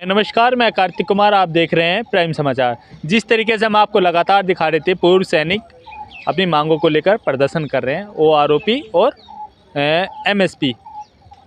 नमस्कार, मैं कार्तिक कुमार। आप देख रहे हैं प्राइम समाचार। जिस तरीके से हम आपको लगातार दिखा रहे थे, पूर्व सैनिक अपनी मांगों को लेकर प्रदर्शन कर रहे हैं। ओआरओपी और एमएसपी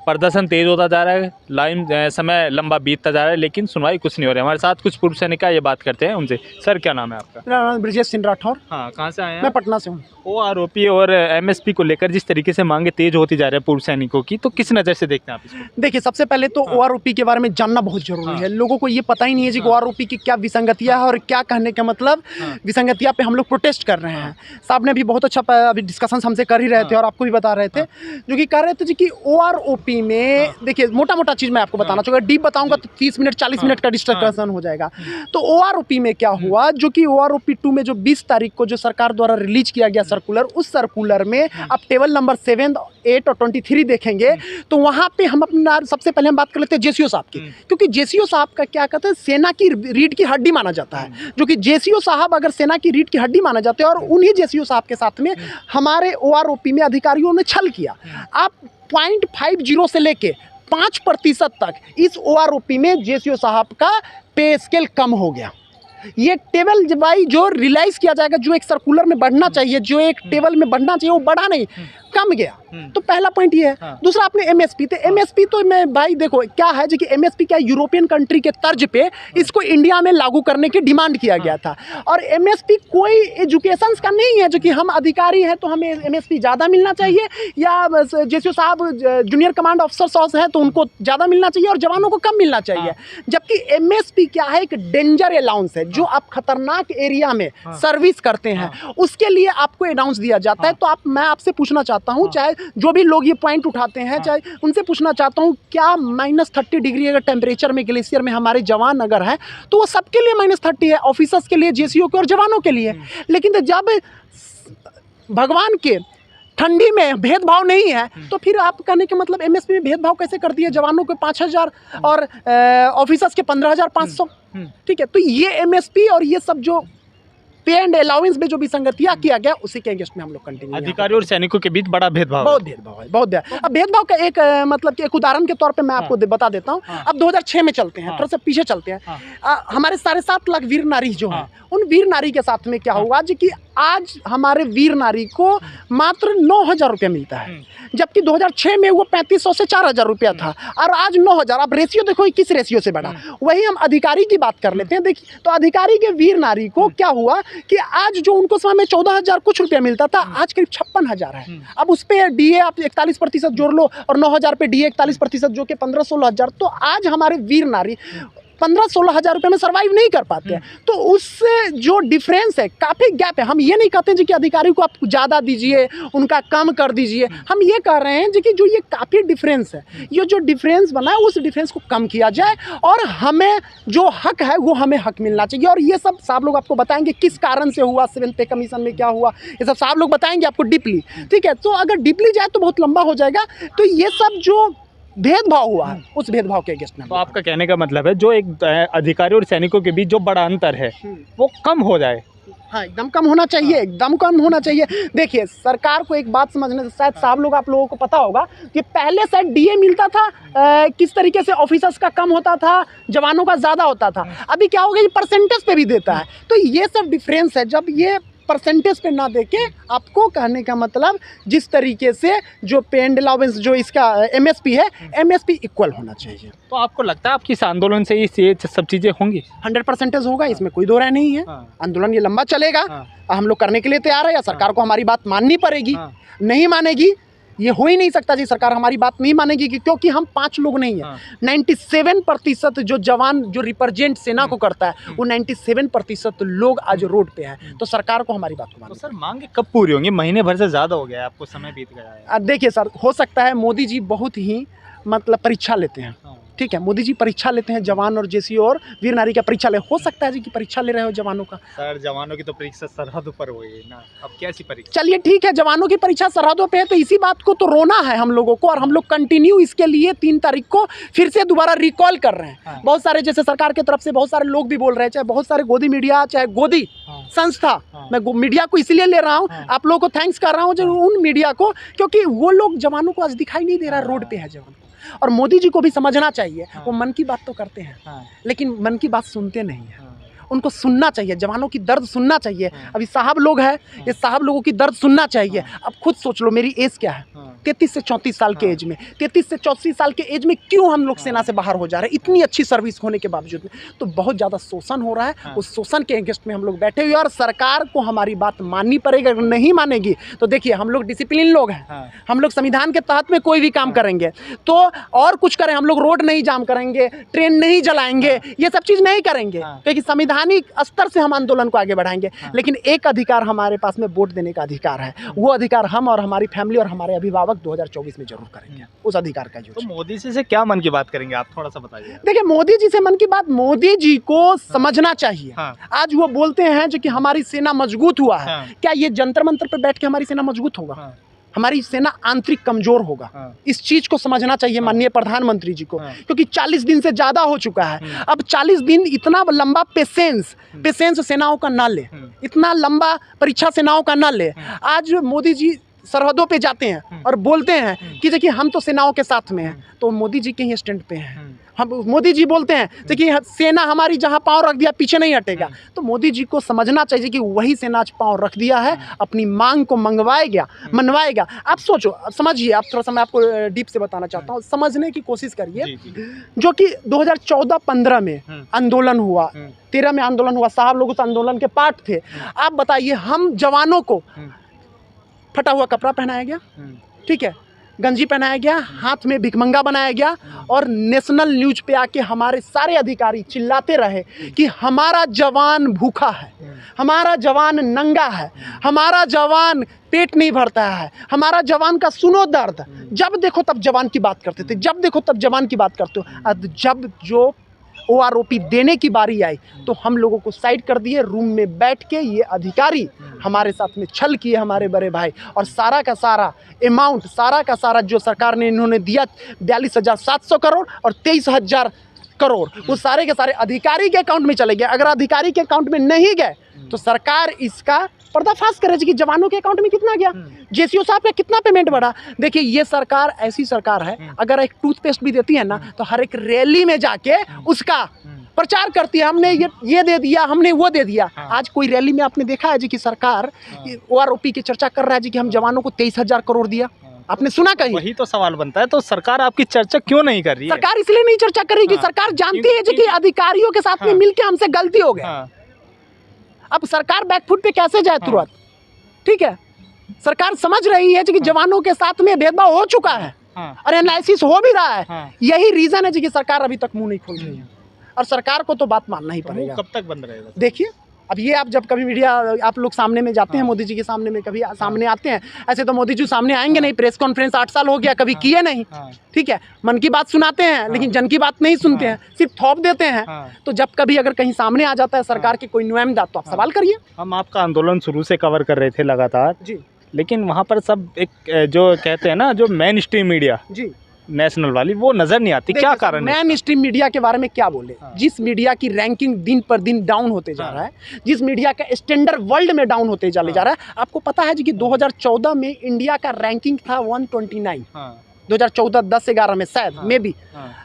प्रदर्शन तेज़ होता जा रहा है, समय लंबा बीतता जा रहा है, लेकिन सुनवाई कुछ नहीं हो रही है। हमारे साथ कुछ पूर्व सैनिक ये बात करते हैं उनसे। सर, क्या नाम है आपका? मेरा नाम ब्रिजेश सिंह राठौर। हाँ, कहाँ से आए हैं? मैं पटना से हूँ। ओआरओपी और एमएसपी को लेकर जिस तरीके से मांगे तेज होती जा रही है पूर्व सैनिकों की, तो किस नज़र से देखते हैं आप इसको? देखिए, सबसे पहले तो ओआरओपी के बारे में जानना बहुत जरूरी है। लोगों को ये पता ही नहीं है जी ओआरओपी की क्या विसंगतियाँ है और क्या कहने का मतलब विसंगतियाँ पे हम लोग प्रोटेस्ट कर रहे हैं। साहब ने भी बहुत अच्छा अभी डिस्कशन हमसे कर ही रहे थे और आपको भी बता रहे थे, जो कि कह रहे थे जी कि ओआरओपी में देखिए मोटा मोटा चीज़ मैं आपको बताना चाहूँगा। डीप बताऊँगा तो 30 मिनट 40 मिनट का डिस्कशन हो जाएगा। तो ओआरओपी में क्या हुआ, जो कि ओआरओपी 2 में जो 20 तारीख को जो सरकार द्वारा रिलीज किया गया सर्कुलर, उस सर्कुलर में आप टेबल नंबर 7, 8 और 23 देखेंगे तो वहाँ पे हम अपना सबसे पहले हम बात कर लेते हैं जेसीओ साहब की, क्योंकि जेसीओ साहब का क्या कहते हैं, सेना की रीढ़ की हड्डी माना जाता है। जो कि जेसीओ साहब अगर सेना की रीढ़ की हड्डी माना जाते हैं और उन्हीं जेसीओ साहब के साथ में हमारे ओआरओपी में अधिकारियों ने छल किया। आप 0.50 से लेके 5% तक इस ओआरओपी में जेसीओ साहब का पे स्केल कम हो गया। ये टेबल वाइज जो रिलाइज किया जाएगा, जो एक सर्कुलर में बढ़ना चाहिए, जो एक टेबल में बढ़ना चाहिए, वो बढ़ा नहीं, कम गया। तो पहला पॉइंट ये है। दूसरा, आपने एमएसपी, तो एमएसपी तो मैं भाई देखो क्या है जी कि एमएसपी क्या यूरोपियन कंट्री के तर्ज पे इसको इंडिया में लागू करने की डिमांड किया गया था। और एमएसपी कोई एजुकेशन का नहीं है जो कि हम अधिकारी हैं तो हमें एमएसपी ज़्यादा मिलना चाहिए, या जैसे साहब जूनियर कमांड ऑफिसर हैं तो उनको ज़्यादा मिलना चाहिए और जवानों को कम मिलना चाहिए। जबकि एमएसपी क्या है, एक डेंजर अलाउंस है। जो आप खतरनाक एरिया में सर्विस करते हैं उसके लिए आपको अनाउंस दिया जाता है। तो मैं आपसे पूछना चाहता हूं, चाहे जो भी लोग ये पॉइंट उठाते हैं, चाहे उनसे पूछना चाहता हूं, क्या -30 डिग्री अगर टेम्परेचर में ग्लेशियर में हमारे जवान अगर हैं तो वो सबके लिए -30 है, ऑफिसर्स के लिए, जेसीओ के और जवानों के लिए। लेकिन जब भगवान के ठंडी में भेदभाव नहीं है तो फिर आप कहने के मतलब एमएसपी में भेदभाव कैसे कर दिए? जवानों के 5,000 और ऑफिसर्स के 15,500। ठीक है, तो ये एमएसपी और ये सब जो पे एंड अलाउंस में जो विसंगतियां किया गया उसी के अगेंस्ट में हम लोग कंटिन्यू। अधिकारियों और सैनिकों के बीच बड़ा भेदभाव, बहुत भेदभाव है, बहुत भेदभाव। अब भेदभाव का एक मतलब कि एक उदाहरण के तौर पे मैं आपको बता देता हूँ। अब 2006 में चलते हैं, थोड़ा सा पीछे चलते हैं। हमारे 7.5 लाख वीर नारी जो हैं, उन वीर नारी के साथ में क्या हुआ जी कि आज हमारे वीर नारी को मात्र 9,000 रुपया मिलता है, जबकि 2006 में वो 3,500 से 4,000 रुपया था और आज 9,000। अब रेशियो देखो किस रेशियो से बढ़ा। वही हम अधिकारी की बात कर लेते हैं। देखिए, तो अधिकारी के वीर नारी को क्या हुआ कि आज जो उनको समय में 14,000 कुछ रुपया मिलता था, आज करीब 56,000 है। अब उस पर डीए आप 41% जोड़ लो और 9,000 पे डीए 41% जो कि 15-16 हज़ार। तो आज हमारे वीर नारी 15-16 हज़ार रुपये में सर्वाइव नहीं कर पाते हैं। तो उससे जो डिफरेंस है, काफ़ी गैप है। हम ये नहीं कहते जी कि अधिकारी को आप ज़्यादा दीजिए, उनका कम कर दीजिए। हम ये कह रहे हैं जी कि जो ये काफ़ी डिफरेंस है, ये जो डिफरेंस बना है उस डिफरेंस को कम किया जाए और हमें जो हक है वो हमें हक मिलना चाहिए। और ये सब साहब लोग आपको बताएंगे किस कारण से हुआ, 7th पे कमीशन में क्या हुआ, ये सब साहब लोग बताएंगे आपको डीपली। ठीक है, तो अगर डीपली जाए तो बहुत लंबा हो जाएगा। तो ये सब जो भेदभाव हुआ है उस भेदभाव के अगेंस्ट में। तो आपका कहने का मतलब है जो एक अधिकारी और सैनिकों के बीच जो बड़ा अंतर है वो कम हो जाए। हाँ, एकदम कम होना चाहिए, एकदम कम होना चाहिए। देखिए, सरकार को एक बात समझने से, शायद साहब लोग आप लोगों को पता होगा कि पहले शायद डीए मिलता था किस तरीके से, ऑफिसर्स का कम होता था, जवानों का ज़्यादा होता था। अभी क्या हो गया, ये परसेंटेज पे भी देता है। तो ये सब डिफरेंस है। जब ये परसेंटेज पे ना देके आपको कहने का मतलब जिस तरीके से जो पे एंड अलाउंस जो इसका एमएसपी है, एमएसपी इक्वल होना चाहिए। तो आपको लगता है आपकी इस आंदोलन से ये सब चीज़ें होंगी? 100% होगा, इसमें कोई दो राय नहीं है। आंदोलन ये लंबा चलेगा, हम लोग करने के लिए तैयार है। या सरकार को हमारी बात माननी पड़ेगी, नहीं मानेगी ये हो ही नहीं सकता जी। सरकार हमारी बात नहीं मानेगी क्योंकि हम 5 लोग नहीं हैं। 97% जो जवान जो रिप्रेजेंट सेना को करता है वो 97% लोग आज रोड पे हैं। तो सरकार को हमारी बात को माननी। तो सर, मांगे कब पूरी होंगी? महीने भर से ज़्यादा हो गया है, आपको समय बीत गया है। देखिए सर, हो सकता है मोदी जी बहुत ही मतलब परीक्षा लेते हैं। ठीक है, मोदी जी परीक्षा लेते हैं, जवान और जेसीओ और वीर नारी का परीक्षा ले। हो सकता है जी कि परीक्षा ले रहे हो जवानों का। सर, जवानों की तो परीक्षा सरहद पर हुई है ना, अब कैसी परीक्षा? चलिए ठीक है, जवानों की परीक्षा सरहदों पे है तो इसी बात को तो रोना है हम लोगों को। और हम लोग कंटिन्यू इसके लिए 3 तारीख को फिर से दोबारा रिकॉल कर रहे हैं। बहुत सारे जैसे सरकार की तरफ से बहुत सारे लोग भी बोल रहे हैं, चाहे बहुत सारे गोदी मीडिया, चाहे गोदी संस्था। मैं मीडिया को इसलिए ले रहा हूँ, आप लोगों को थैंक्स कर रहा हूँ जो उन मीडिया को, क्योंकि वो लोग जवानों को आज दिखाई नहीं दे रहा है, रोड पे है जवान। और मोदी जी को भी समझना चाहिए, वो मन की बात तो करते हैं हाँ, लेकिन मन की बात सुनते नहीं हैं। हाँ, उनको सुनना चाहिए, जवानों की दर्द सुनना चाहिए। अभी साहब लोग हैं, ये साहब लोगों की दर्द सुनना चाहिए। अब खुद सोच लो, मेरी एज क्या है, हाँ, 33 से 34 साल के एज में, 33 से 34 साल के एज में क्यों हम लोग सेना से बाहर हो जा रहे हैं, इतनी अच्छी सर्विस होने के बावजूद में? तो बहुत ज़्यादा शोषण हो रहा है। उस शोषण के अगेंस्ट में हम लोग बैठे हुए हैं और सरकार को हमारी बात माननी पड़ेगी। अगर नहीं मानेगी तो देखिए, हम लोग डिसिप्लिन लोग हैं, हम लोग संविधान के तहत में कोई भी काम करेंगे तो और कुछ करें, हम लोग रोड नहीं जाम करेंगे, ट्रेन नहीं जलाएंगे, ये सब चीज़ नहीं करेंगे, क्योंकि संवैधानिक स्तर से हम आंदोलन को आगे बढ़ाएंगे। लेकिन एक अधिकार हमारे पास में वोट देने का अधिकार है, वो अधिकार हम और हमारी फैमिली और हमारे अभिभावक 2024 में जरूर करेंगे, उस अधिकार का यूज। तो मोदी जी से क्या मन की बात करेंगे आप, थोड़ा सा बताइए। देखिए, मोदी जी से मन की बात, मोदी जी को समझना चाहिए। हाँ। आज वो बोलते हैं जो कि हमारी सेना मजबूत हुआ है, हाँ। क्या ये जंतर मंतर पे बैठ के हमारी सेना मजबूत होगा? हाँ। हमारी सेना आंतरिक कमजोर होगा। हाँ। इस चीज को समझना चाहिए माननीय प्रधानमंत्री जी को, हाँ। क्योंकि 40 दिन से ज्यादा हो चुका है। अब 40 दिन इतना लंबा पेशेंस सेनाओं का ना ले, इतना लंबा परीक्षा सेनाओं का ना ले। आज मोदी जी सरहदों पे जाते हैं और बोलते हैं कि देखिए हम तो सेनाओं के साथ में हैं, तो मोदी जी के ही स्टैंड पे हैं। हम मोदी जी बोलते हैं देखिए सेना हमारी जहां पांव रख दिया पीछे नहीं हटेगा, तो मोदी जी को समझना चाहिए कि वही सेना आज पांव रख दिया है, अपनी मांग को मनवाएगा। आप सोचो, आप समझिए, आप थोड़ा सा मैं आपको डीप से बताना चाहता हूँ, समझने की कोशिश करिए। जो कि 2014-15 में आंदोलन हुआ, 13 में आंदोलन हुआ, साहब लोग उस आंदोलन के पार्ट थे। आप बताइए, हम जवानों को फटा हुआ कपड़ा पहनाया गया, ठीक है, गंजी पहनाया गया, हाथ में भिकमंगा बनाया गया, और नेशनल न्यूज पे आके हमारे सारे अधिकारी चिल्लाते रहे कि हमारा जवान भूखा है, हमारा जवान नंगा है, हमारा जवान पेट नहीं भरता है, हमारा जवान का सुनो दर्द। जब देखो तब जवान की बात करते थे, जब देखो तब जवान की बात करते हो। अब जब जो OROP देने की बारी आई तो हम लोगों को साइड कर दिए, रूम में बैठ के ये अधिकारी हमारे साथ में छल किए हमारे बड़े भाई, और सारा का सारा अमाउंट, सारा का सारा जो सरकार ने इन्होंने दिया 42,700 करोड़ और 23,000 करोड़, वो सारे के सारे अधिकारी के अकाउंट में चले गए। अगर अधिकारी के अकाउंट में नहीं गए तो सरकार इसका पर्दाफाश करे कि जवानों के अकाउंट में कितना गया, JCO साहब का कितना पेमेंट बढ़ा। देखिए, ये सरकार ऐसी सरकार है, अगर एक टूथपेस्ट भी देती है ना तो हर एक रैली में जाके उसका प्रचार करती है, हमने ये दे दिया, हमने वो दे दिया। आज कोई रैली में आपने देखा है जी कि सरकार OROP की चर्चा कर रहा है जी कि हम जवानों को 23,000 करोड़ दिया? आपने सुना कहीं? वही तो सवाल बनता है, तो सरकार आपकी चर्चा क्यों नहीं कर रही है? सरकार इसलिए नहीं चर्चा कर रही कि सरकार जानती है जी कि अधिकारियों के साथ में मिलकर हमसे गलती हो गई। अब सरकार बैकफुट पे कैसे जाए तुरंत? ठीक है, सरकार समझ रही है कि जवानों के साथ में भेदभाव हो चुका है और एनालिसिस हो भी रहा है। यही रीजन है जी कि सरकार अभी तक मुंह नहीं खोल रही है, और सरकार को तो बात मानना ही पड़ेगा। कब तक बंद रहेगा? देखिए, अब ये आप जब कभी मीडिया आप लोग सामने में जाते हैं, मोदी जी के सामने में कभी सामने आते हैं, ऐसे तो मोदी जी सामने आएंगे नहीं। प्रेस कॉन्फ्रेंस 8 साल हो गया, कभी किए नहीं, ठीक है, मन की बात सुनाते हैं लेकिन जन की बात नहीं सुनते हैं, सिर्फ थोप देते हैं। तो जब कभी अगर कहीं सामने आ जाता है सरकार के कोई नुमाइंदा, तो आप सवाल करिए। हम आपका आंदोलन शुरू से कवर कर रहे थे लगातार जी, लेकिन वहाँ पर सब एक जो कहते हैं ना, जो मेन स्ट्रीम मीडिया जी, नेशनल वाली, वो नजर नहीं आती। क्या कारण है? मेन स्ट्रीम मीडिया के बारे में क्या बोले? जिस मीडिया की रैंकिंग दिन पर दिन डाउन होते जा रहा है, जिस मीडिया का स्टैंडर्ड वर्ल्ड में डाउन होते जा रहा है। आपको पता है जी कि 2014 में इंडिया का रैंकिंग था 129, 2014-10-11 में शायद, maybe,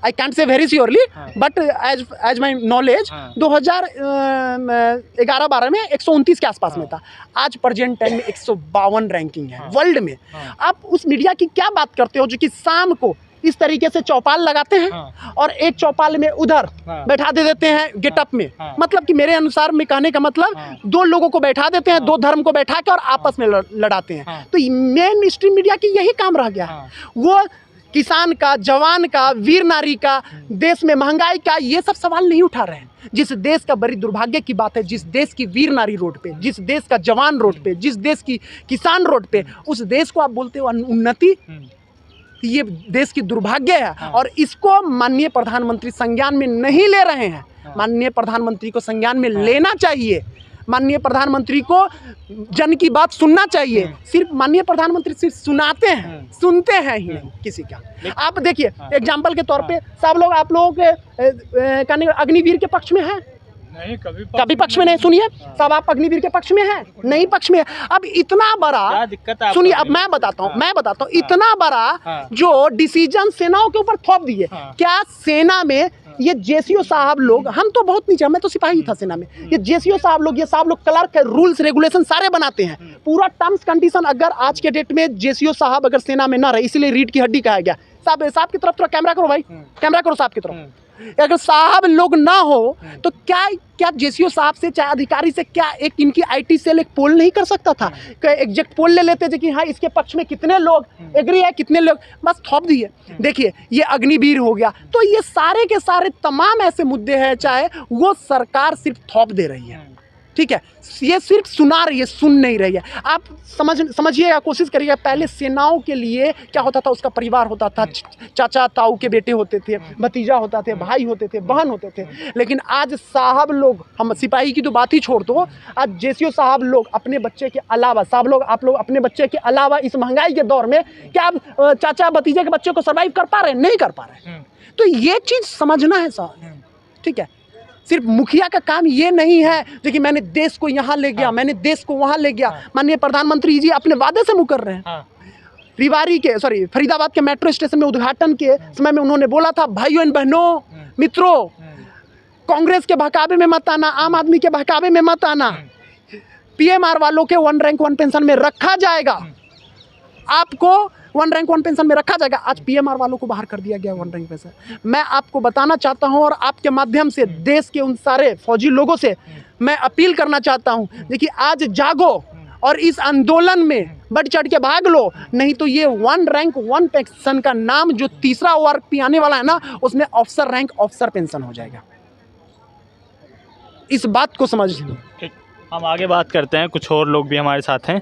I can't say very surely, but as my knowledge 2011-12 में 129 के आसपास में था। आज प्रेजेंट टाइम में 152 रैंकिंग है वर्ल्ड में। आप उस मीडिया की क्या बात करते हो जो कि शाम को इस तरीके से चौपाल लगाते हैं और एक चौपाल में उधर बैठा देते हैं गेटअप में? मतलब कि मेरे अनुसार में कहने का मतलब, दो लोगों को बैठा देते हैं, दो धर्म को बैठा के और आपस में लड़ाते हैं। तो मेन स्ट्रीम मीडिया की यही काम रह गया। वो किसान का, जवान का, वीर नारी का, देश में महंगाई का, ये सब सवाल नहीं उठा रहे हैं। जिस देश का बड़ी दुर्भाग्य की बात है, जिस देश की वीर नारी रोड पे, जिस देश का जवान रोड पे, जिस देश की किसान रोड पे, उस देश को आप बोलते हो उन्नति? ये देश की दुर्भाग्य है और इसको माननीय प्रधानमंत्री संज्ञान में नहीं ले रहे हैं। माननीय प्रधानमंत्री को संज्ञान में लेना चाहिए। माननीय प्रधानमंत्री को जन की बात सुनना चाहिए। सिर्फ माननीय प्रधानमंत्री सिर्फ सुनाते हैं, सुनते हैं ही नहीं किसी का। आप देखिए, एग्जाम्पल के तौर पे सब लोग, आप लोग कहने अग्निवीर के पक्ष में हैं? नहीं, कभी पक्ष में नहीं। सुनिए साहब, आप अग्निवीर के पक्ष में हैं? नहीं पक्ष में है। अब इतना बड़ा, क्या दिक्कत है? सुनिए अब मैं बताता हूँ, इतना बड़ा जो डिसीजन सेनाओं के ऊपर थोप दिए, क्या सेना में ये जेसीओ साहब लोग, हम तो बहुत नीचे, मैं तो सिपाही था सेना में, ये जेसीओ साहब लोग, ये साहब लोग क्लर्क है, रूल्स रेगुलेशन सारे बनाते हैं, पूरा टर्म्स कंडीशन। अगर आज के डेट में जेसीओ साहब अगर सेना में ना रहे, इसीलिए रीढ़ की हड्डी कहा गया। साहब की तरफ थोड़ा कैमरा करो भाई, कैमरा करो साहब की तरफ। अगर साहब लोग ना हो तो क्या जेसीओ साहब से, चाहे अधिकारी से, क्या एक इनकी आईटी सेल एक पोल नहीं कर सकता था? एग्जैक्ट पोल ले लेते थे कि हाँ इसके पक्ष में कितने लोग एग्री है, कितने लोग, बस थोप दिए। देखिए ये अग्निवीर हो गया, तो ये सारे के सारे तमाम ऐसे मुद्दे हैं, चाहे वो सरकार सिर्फ थोप दे रही है, ठीक है, ये सिर्फ सुना रही है, सुन नहीं रही है। आप समझिएगा, कोशिश करिएगा। पहले सेनाओं के लिए क्या होता था, उसका परिवार होता था, चाचा ताऊ के बेटे होते थे, भतीजा होता थे, भाई होते थे, बहन होते थे। लेकिन आज साहब लोग, हम सिपाही की तो बात ही छोड़ दो, आज जेसीओ साहब लोग अपने बच्चे के अलावा, साहब लोग आप लोग अपने बच्चे के अलावा इस महंगाई के दौर में क्या आप चाचा भतीजे के बच्चे को सर्वाइव कर पा रहे हैं? नहीं कर पा रहे। तो ये चीज़ समझना है साहब, ठीक है। सिर्फ मुखिया का काम ये नहीं है जो कि मैंने देश को यहाँ ले गया, मैंने देश को वहाँ ले गया। माननीय प्रधानमंत्री जी अपने वादे से मुकर रहे हैं। रिवारी के फरीदाबाद के मेट्रो स्टेशन में उद्घाटन के समय में उन्होंने बोला था, भाइयों एंड बहनों, मित्रों, कांग्रेस के बहकावे में मत आना, आम आदमी के बहकावे में मत आना, पीएमआर वालों के 1 रैंक 1 पेंशन में रखा जाएगा, आपको 1 रैंक 1 पेंशन में रखा जाएगा। आज पीएमआर वालों को बाहर कर दिया गया 1 रैंक पेंशन। मैं आपको बताना चाहता हूं और आपके माध्यम से देश के उन सारे फौजी लोगों से मैं अपील करना चाहता हूं, देखिए आज जागो और इस आंदोलन में बढ़ चढ़ के भाग लो, नहीं तो ये 1 रैंक 1 पेंशन का नाम जो तीसरा ORP आने वाला है ना, उसमें ऑफिसर रैंक ऑफिसर पेंशन हो जाएगा। इस बात को समझ लीजिए। ठीक, हम आगे बात करते हैं, कुछ और लोग भी हमारे साथ हैं।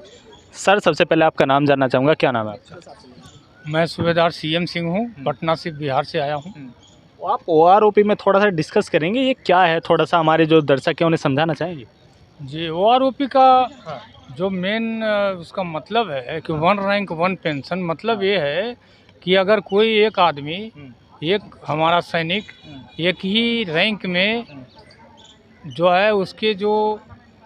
सर सबसे पहले आपका नाम जानना चाहूँगा, क्या नाम है आपका? मैं सूबेदार CM सिंह हूँ, पटना से बिहार से आया हूँ। आप OROP में थोड़ा सा डिस्कस करेंगे, ये क्या है, थोड़ा सा हमारे जो दर्शक हैं उन्हें समझाना चाहेंगे? जी, OROP का जो मेन उसका मतलब है कि 1 रैंक 1 पेंशन, मतलब ये है कि अगर कोई एक आदमी, एक हमारा सैनिक एक ही रैंक में जो है, उसके जो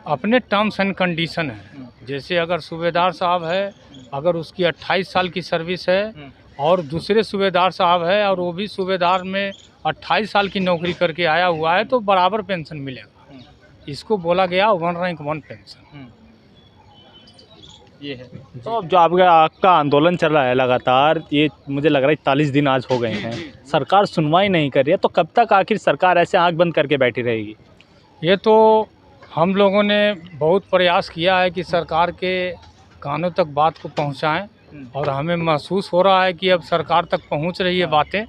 अपने टर्म्स एंड कंडीशन है, जैसे अगर सूबेदार साहब है, अगर उसकी 28 साल की सर्विस है और दूसरे सूबेदार साहब है और वो भी सूबेदार में 28 साल की नौकरी करके आया हुआ है, तो बराबर पेंशन मिलेगा। इसको बोला गया 1 रैंक 1 पेंशन। ये है। तो अब जो आपका आंदोलन चल रहा है लगातार, ये मुझे लग रहा है 41 दिन आज हो गए हैं, सरकार सुनवाई नहीं कर रही है, तो कब तक आखिर सरकार ऐसे आंख बंद करके बैठी रहेगी? ये तो हम लोगों ने बहुत प्रयास किया है कि सरकार के कानों तक बात को पहुंचाएं, और हमें महसूस हो रहा है कि अब सरकार तक पहुंच रही है बातें,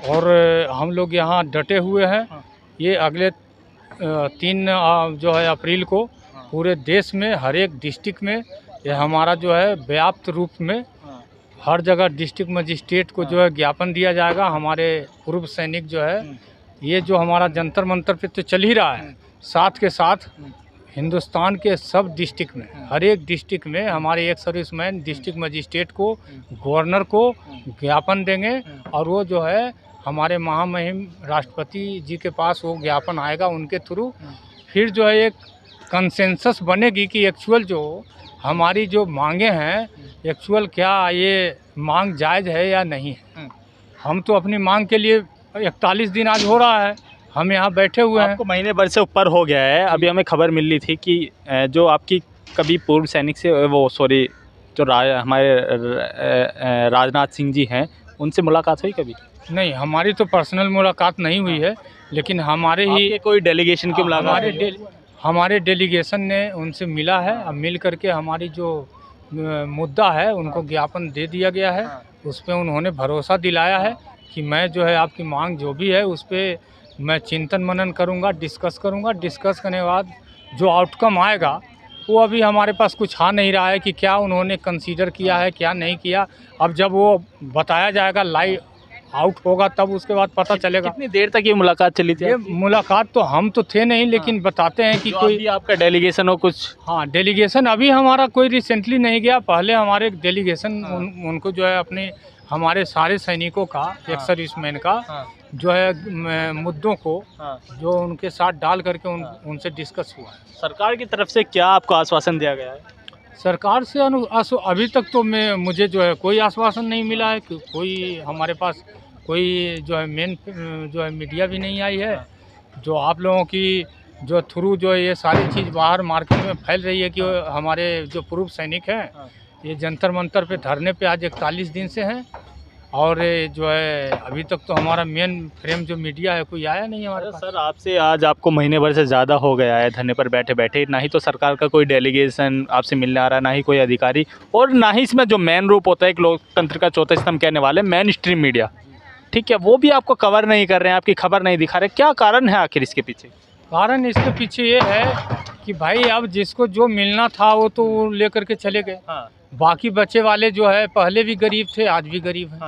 और हम लोग यहाँ डटे हुए हैं। ये अगले 3 जो है अप्रैल को पूरे देश में हर एक डिस्ट्रिक्ट में ये हमारा जो है व्याप्त रूप में हर जगह डिस्ट्रिक्ट मजिस्ट्रेट को जो है ज्ञापन दिया जाएगा। हमारे पूर्व सैनिक जो है, ये जो हमारा जंतर मंतर पे तो चल ही रहा है, साथ के साथ हिंदुस्तान के सब डिस्ट्रिक्ट में, हर एक डिस्ट्रिक्ट में हमारे एक सर्विसमैन डिस्ट्रिक्ट मजिस्ट्रेट को, गवर्नर को ज्ञापन देंगे, और वो जो है हमारे महामहिम राष्ट्रपति जी के पास वो ज्ञापन आएगा, उनके थ्रू फिर जो है एक कंसेंसस बनेगी कि एक्चुअल जो हमारी जो मांगे हैं, एक्चुअल क्या ये मांग जायज़ है या नहीं है। हम तो अपनी मांग के लिए 41 दिन आज हो रहा है, हम यहाँ बैठे हुए हैं। आपको महीने भर से ऊपर हो गया है। अभी हमें खबर मिल रही थी कि जो आपकी कभी पूर्व सैनिक से जो हमारे राजनाथ सिंह जी हैं, उनसे मुलाकात हुई कभी? नहीं, हमारी तो पर्सनल मुलाकात नहीं हुई है, लेकिन हमारे ही कोई डेलीगेशन की मुलाकात? हमारे डेलीगेशन ने उनसे मिला है। अब मिल करके हमारी जो मुद्दा है उनको ज्ञापन दे दिया गया है। उस पर उन्होंने भरोसा दिलाया है कि मैं जो है आपकी मांग जो भी है उस पर मैं चिंतन मनन करूंगा, डिस्कस करूंगा। डिस्कस करने के बाद जो आउटकम आएगा वो अभी हमारे पास कुछ आ नहीं रहा है कि क्या उन्होंने कंसीडर किया है, क्या नहीं किया। अब जब वो बताया जाएगा, लाइव आउट होगा, तब उसके बाद पता चलेगा। कितनी देर तक ये मुलाकात चली थी? ये मुलाकात तो हम तो थे नहीं, लेकिन बताते हैं कि कोई आपका डेलीगेशन हो कुछ? हाँ, डेलीगेशन अभी हमारा कोई रिसेंटली नहीं गया। पहले हमारे डेलीगेशन उनको जो है अपने हमारे सारे सैनिकों का, एक सर्विसमैन का जो है मुद्दों को हाँ। जो उनके साथ डाल करके उनसे डिस्कस हुआ है। सरकार की तरफ से क्या आपको आश्वासन दिया गया है? सरकार से अभी तक तो मुझे जो है कोई आश्वासन नहीं मिला है कि कोई हमारे पास कोई जो है मेन जो है मीडिया भी नहीं आई है, जो आप लोगों की जो थ्रू जो ये सारी चीज़ बाहर मार्केट में फैल रही है कि हमारे जो पूर्व सैनिक हैं ये जंतर मंतर पे धरने पे आज 41 दिन से हैं, और जो है अभी तक तो हमारा मेन फ्रेम जो मीडिया है कोई आया नहीं हमारे पास। सर आपसे आज आपको महीने भर से ज़्यादा हो गया है धरने पर बैठे बैठे, ना ही तो सरकार का कोई डेलीगेशन आपसे मिलने आ रहा है, ना ही कोई अधिकारी, और ना ही इसमें जो मेन रूप होता है एक लोकतंत्र का चौथा स्तंभ कहने वाले मेन स्ट्रीम मीडिया, ठीक है, वो भी आपको कवर नहीं कर रहे हैं, आपकी खबर नहीं दिखा रहे। क्या कारण है आखिर इसके पीछे? कारण इसके पीछे ये है कि भाई अब जिसको जो मिलना था वो तो लेकर के चले गए। बाकी बच्चे वाले जो है पहले भी गरीब थे, आज भी गरीब हैं।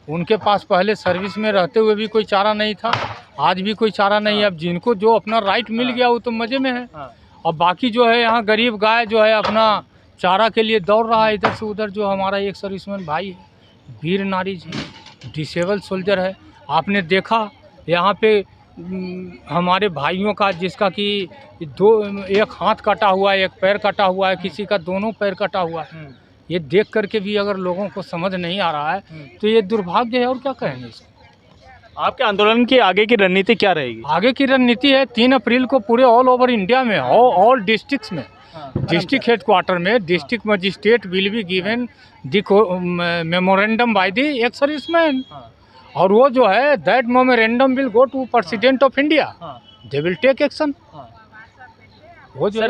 उनके पास पहले सर्विस में रहते हुए भी कोई चारा नहीं था, आज भी कोई चारा नहीं है। अब जिनको जो अपना राइट मिल गया वो तो मज़े में है, और बाकी जो है यहाँ गरीब गाय जो है अपना चारा के लिए दौड़ रहा है इधर से उधर। जो हमारा एक सर्विसमैन भाई है, वीर नारी जी, डिसेबल सोल्जर है, आपने देखा यहाँ पे हमारे भाइयों का जिसका कि एक हाथ कटा हुआ है, एक पैर कटा हुआ है, किसी का दोनों पैर कटा हुआ है। ये देख करके भी अगर लोगों को समझ नहीं आ रहा है तो ये दुर्भाग्य है, और क्या कहेंगे इसको। आपके आंदोलन की आगे की रणनीति क्या रहेगी? आगे की रणनीति है 3 अप्रैल को पूरे ऑल ओवर इंडिया में ऑल डिस्ट्रिक्ट्स में, डिस्ट्रिक्ट हेडक्वार्टर में district magistrate will be given the memorandum by the ex serviceman, और वो जो है that memorandum will go to president of India, they will take action. वो जो है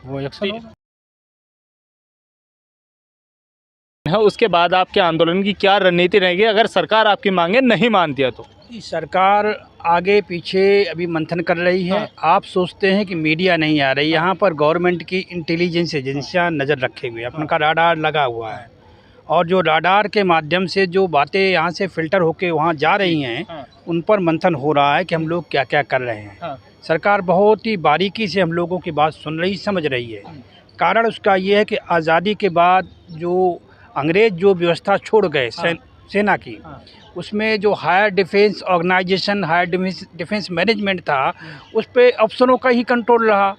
वो एक्शन होगा। उसके बाद आपके आंदोलन की क्या रणनीति रहेगी अगर सरकार आपकी मांगे नहीं मानती है तो? सरकार आगे पीछे अभी मंथन कर रही है। आप सोचते हैं कि मीडिया नहीं आ रही, यहाँ पर गवर्नमेंट की इंटेलिजेंस एजेंसियाँ नज़र रखे हुए हैं, उनका राडार लगा हुआ है, और जो राडार के माध्यम से जो बातें यहाँ से फ़िल्टर होके वहाँ जा रही हैं उन पर मंथन हो रहा है कि हम लोग क्या क्या कर रहे हैं। सरकार बहुत ही बारीकी से हम लोगों की बात सुन रही, समझ रही है। कारण उसका ये है कि आज़ादी के बाद जो अंग्रेज़ जो व्यवस्था छोड़ गए सेना की, उसमें जो higher defence organisation, higher defence management था, उस पे अफसरों का ही कंट्रोल रहा,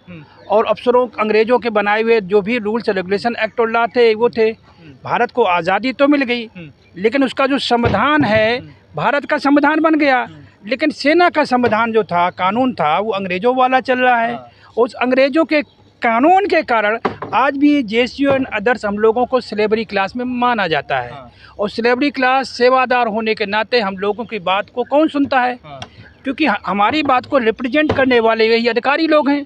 और अफसरों अंग्रेज़ों के बनाए हुए जो भी रूल्स रेगुलेशन एक्ट और लॉ थे वो थे। भारत को आज़ादी तो मिल गई, लेकिन उसका जो संविधान है भारत का संविधान बन गया, लेकिन सेना का संविधान जो था, कानून था, वो अंग्रेज़ों वाला चल रहा है। उस अंग्रेज़ों के कानून के कारण आज भी जेएसयू एंड अदर्स हम लोगों को स्लेवरी क्लास में माना जाता है, और स्लेवरी क्लास सेवादार होने के नाते हम लोगों की बात को कौन सुनता है? क्योंकि हमारी बात को रिप्रेजेंट करने वाले यही अधिकारी लोग हैं,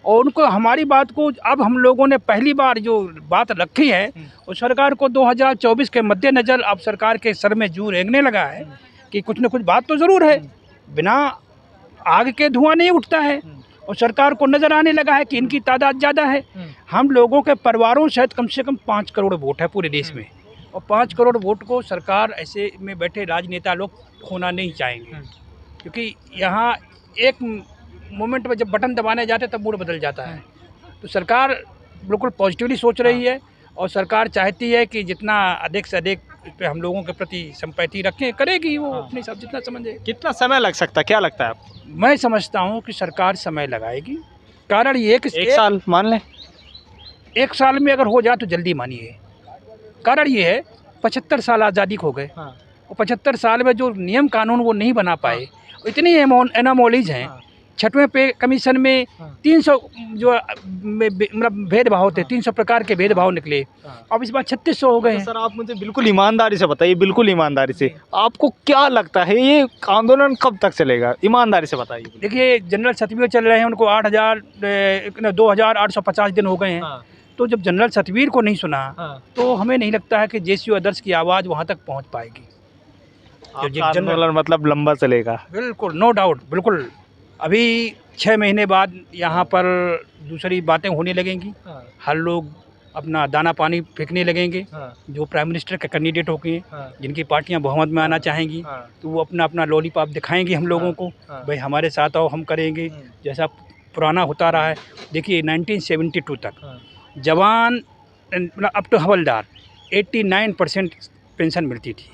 और उनको हमारी बात को अब हम लोगों ने पहली बार जो बात रखी है उस सरकार को 2024 के मद्देनज़र अब सरकार के सर में जू रेंगने लगा है कि कुछ न कुछ बात तो ज़रूर है, बिना आग के धुआं नहीं उठता है, और सरकार को नज़र आने लगा है कि इनकी तादाद ज़्यादा है। हम लोगों के परिवारों सहित कम से कम 5 करोड़ वोट है पूरे देश में, और 5 करोड़ वोट को सरकार ऐसे में बैठे राजनेता लोग खोना नहीं चाहेंगे, क्योंकि यहाँ एक मोमेंट में जब बटन दबाने जाते तब मूड बदल जाता है। तो सरकार बिल्कुल पॉजिटिवली सोच रही है, और सरकार चाहती है कि जितना अधिक से अधिक इस पर हम लोगों के प्रति सिंपैथी रखें, करेगी वो अपने हिसाब जितना समझे। कितना समय लग सकता है, क्या लगता है आपको? मैं समझता हूँ कि सरकार समय लगाएगी। कारण ये कि एक साल मान लें, 1 साल में अगर हो जाए तो जल्दी मानिए। कारण ये है 75 साल आज़ादी खो गए, और 75 साल में जो नियम कानून वो नहीं बना पाए, इतनी एनामोलीज हैं। 6वें पे कमीशन में 300 जो मतलब भेदभाव थे, 300 प्रकार के भेदभाव निकले, अब इस बार 3600 हो गए हैं। सर आप मुझे बिल्कुल ईमानदारी से बताइए, बिल्कुल ईमानदारी से, आपको क्या लगता है ये आंदोलन कब तक चलेगा? ईमानदारी से बताइए। देखिए, जनरल सतवीर चल रहे हैं, उनको 2850 दिन हो गए हैं। तो जब जनरल सतवीर को नहीं सुना तो हमें नहीं लगता है कि जेएसयू अदर्स की आवाज़ वहाँ तक पहुँच पाएगी। आंदोलन मतलब लंबा चलेगा? बिल्कुल, नो डाउट, बिल्कुल। अभी 6 महीने बाद यहाँ पर दूसरी बातें होने लगेंगी। हर लोग अपना दाना पानी फेंकने लगेंगे। जो प्राइम मिनिस्टर के कैंडिडेट होंगे, जिनकी पार्टियां बहुमत में आना चाहेंगी, तो वो अपना अपना लॉलीपॉप दिखाएंगे हम लोगों को, भाई हमारे साथ आओ, हम करेंगे जैसा पुराना होता रहा है। देखिए 1972 तक जवान अप टू हवलदार 89% पेंशन मिलती थी।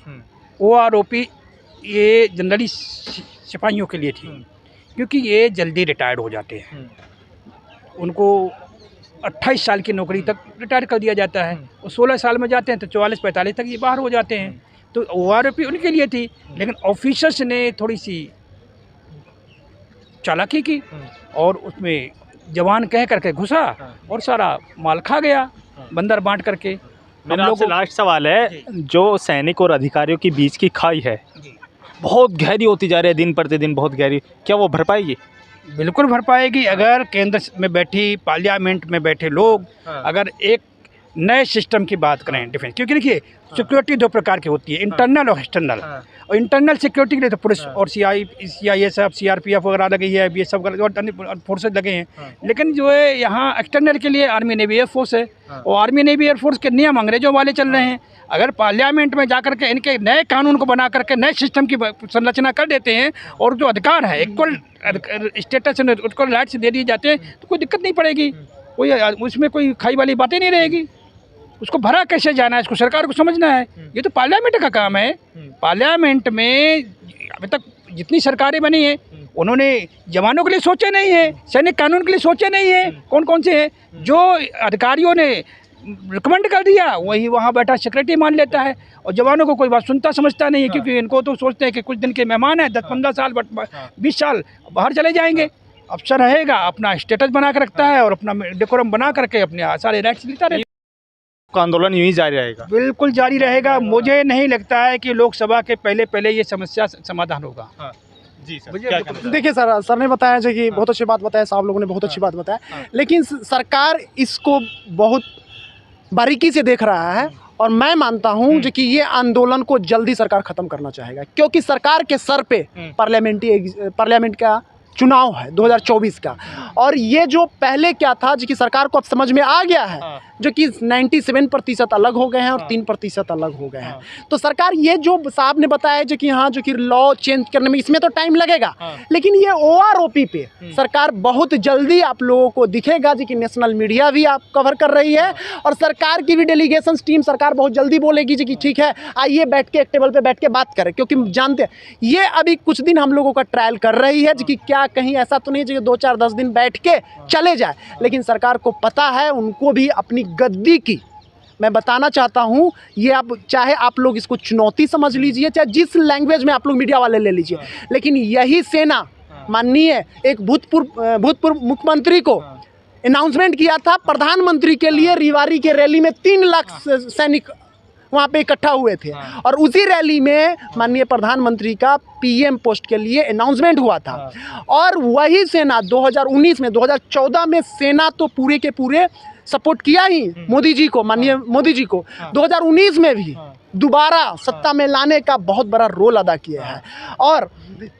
OROP ये जनरली सिपाहियों के लिए थी, क्योंकि ये जल्दी रिटायर्ड हो जाते हैं। उनको 28 साल की नौकरी तक रिटायर कर दिया जाता है और 16 साल में जाते हैं तो 44-45 तक ये बाहर हो जाते हैं। तो OROP उनके लिए थी, लेकिन ऑफिसर्स ने थोड़ी सी चालाकी की और उसमें जवान कह करके घुसा और सारा माल खा गया, बंदर बांट करके। मेरा आपसे लास्ट सवाल है, जो सैनिक और अधिकारियों के बीच की खाई है बहुत गहरी होती जा रही है, दिन प्रतिदिन बहुत गहरी, क्या वो भर पाएगी? बिल्कुल भर पाएगी, अगर केंद्र में बैठी पार्लियामेंट में बैठे लोग अगर एक नए सिस्टम की बात करें डिफेंस, क्योंकि देखिए सिक्योरिटी 2 प्रकार की होती है, इंटरनल और एक्सटर्नल। और इंटरनल सिक्योरिटी के लिए तो पुलिस और CISF CRPF वगैरह लगी है, ये सब और फोर्सेज लगे हैं। लेकिन जो है यहाँ एक्सटर्नल के लिए आर्मी नेवी एयरफोर्स है, और आर्मी नेवी एयरफोर्स के नियम अंग्रेजों वाले चल रहे हैं। अगर पार्लियामेंट में जाकर के इनके नए कानून को बना करके नए सिस्टम की संरचना कर देते हैं और जो अधिकार है इक्वल स्टेटस उसको राइट्स दे दिए जाते हैं, तो कोई दिक्कत नहीं पड़ेगी, कोई उसमें कोई खाई वाली बातें नहीं रहेगी। उसको भरा कैसे जाना है, इसको सरकार को समझना है। ये तो पार्लियामेंट का काम है। पार्लियामेंट में अभी तक जितनी सरकारें बनी हैं उन्होंने जवानों के लिए सोचे नहीं है, सैनिक कानून के लिए सोचे नहीं है। कौन कौन से हैं जो अधिकारियों ने रिकमेंड कर दिया वही वहाँ बैठा सेक्रेटरी मान लेता है, और जवानों को कोई बात सुनता समझता नहीं है, क्योंकि इनको तो सोचते हैं कि कुछ दिन के मेहमान हैं, 10-15 साल 20 साल बाहर चले जाएंगे। अफसर रहेगा अपना स्टेटस बना कर रखता है और अपना डेकोरम बना करके अपने सारे राइट्स लेता रहता है। आंदोलन यूं ही जारी रहेगा? बिल्कुल जारी रहेगा। मुझे नहीं लगता है कि लोकसभा के पहले ये समस्या समाधान होगा। जी सर, क्या कहना चाहते देखिए सर ने बताया जो कि बहुत अच्छी बात बताया, साहब लोगों ने बहुत अच्छी बात बताया, लेकिन सरकार इसको बहुत बारीकी से देख रहा है। और मैं मानता हूं जो कि ये आंदोलन को जल्दी सरकार ख़त्म करना चाहेगा, क्योंकि सरकार के सर पे पार्लियामेंट का चुनाव है 2024 का। और ये जो पहले क्या था जो कि सरकार को अब समझ में आ गया है, जो कि 97% अलग हो गए हैं और 3% अलग हो गए हैं। तो सरकार ये जो साहब ने बताया जो कि हाँ जो कि लॉ चेंज करने में इसमें तो टाइम लगेगा, लेकिन ये OROP पे सरकार बहुत जल्दी आप लोगों को दिखेगा जो कि नेशनल मीडिया भी आप कवर कर रही है, और सरकार की भी डेलीगेशन टीम सरकार बहुत जल्दी बोलेगी जो कि ठीक है आइए बैठ के एक टेबल पे बैठ के बात करें। क्योंकि जानते हैं ये अभी कुछ दिन हम लोगों का ट्रायल कर रही है जो कि क्या कहीं ऐसा तो नहीं है 2-4-10 दिन बैठ के चले जाए, लेकिन सरकार को पता है उनको भी अपनी गद्दी की, मैं बताना चाहता हूं, ये आप चाहे आप लोग इसको चुनौती समझ लीजिए, चाहे जिस लैंग्वेज में आप लोग मीडिया वाले ले लीजिए, लेकिन यही सेना माननीय एक भूतपूर्व मुख्यमंत्री को अनाउंसमेंट किया था प्रधानमंत्री के लिए, रिवारी के रैली में 3 लाख सैनिक वहाँ पे इकट्ठा हुए थे, और उसी रैली में माननीय प्रधानमंत्री का PM पोस्ट के लिए अनाउंसमेंट हुआ था। और वही सेना 2019 में 2014 में सेना तो पूरे के पूरे सपोर्ट किया ही मोदी जी को, माननीय मोदी जी को 2019 में भी दोबारा सत्ता में लाने का बहुत बड़ा रोल अदा किया है। और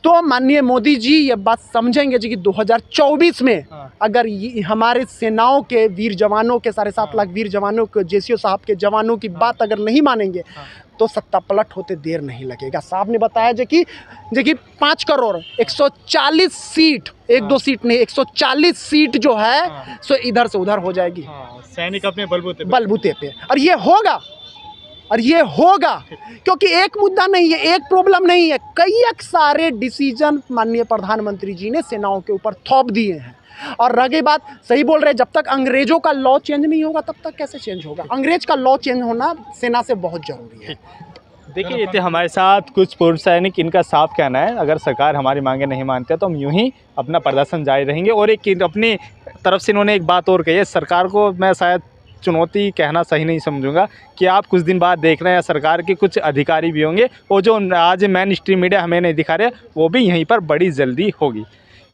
तो माननीय मोदी जी ये बात समझेंगे जी कि 2024 में अगर हमारे सेनाओं के वीर जवानों के 7.5 लाख वीर जवानों के JCO साहब के जवानों की बात अगर नहीं मानेंगे तो सत्ता पलट होते देर नहीं लगेगा। साहब ने बताया जो कि 5 करोड़ 140 सीट, 1-2 सीट नहीं 140 सीट जो है सो इधर से उधर हो जाएगी, सैनिक अपने बलबूते पे। और ये होगा क्योंकि एक मुद्दा नहीं है, एक प्रॉब्लम नहीं है, कई सारे डिसीजन माननीय प्रधानमंत्री जी ने सेनाओं के ऊपर थोप दिए हैं। और रही बात सही बोल रहे हैं, जब तक अंग्रेजों का लॉ चेंज नहीं होगा तब तक कैसे चेंज होगा? अंग्रेज का लॉ चेंज होना सेना से बहुत ज़रूरी है। देखिए ये थे हमारे साथ कुछ पूर्व सैनिक, इनका साफ कहना है अगर सरकार हमारी मांगे नहीं मानते तो हम यूं ही अपना प्रदर्शन जारी रहेंगे। और एक अपनी तरफ से इन्होंने एक बात और कही है, सरकार को मैं शायद चुनौती कहना सही नहीं समझूंगा कि आप कुछ दिन बाद देख रहे हैं सरकार के कुछ अधिकारी भी होंगे, और जो आज मेन स्ट्रीम मीडिया हमें नहीं दिखा रहे वो भी यहीं पर बड़ी जल्दी होगी।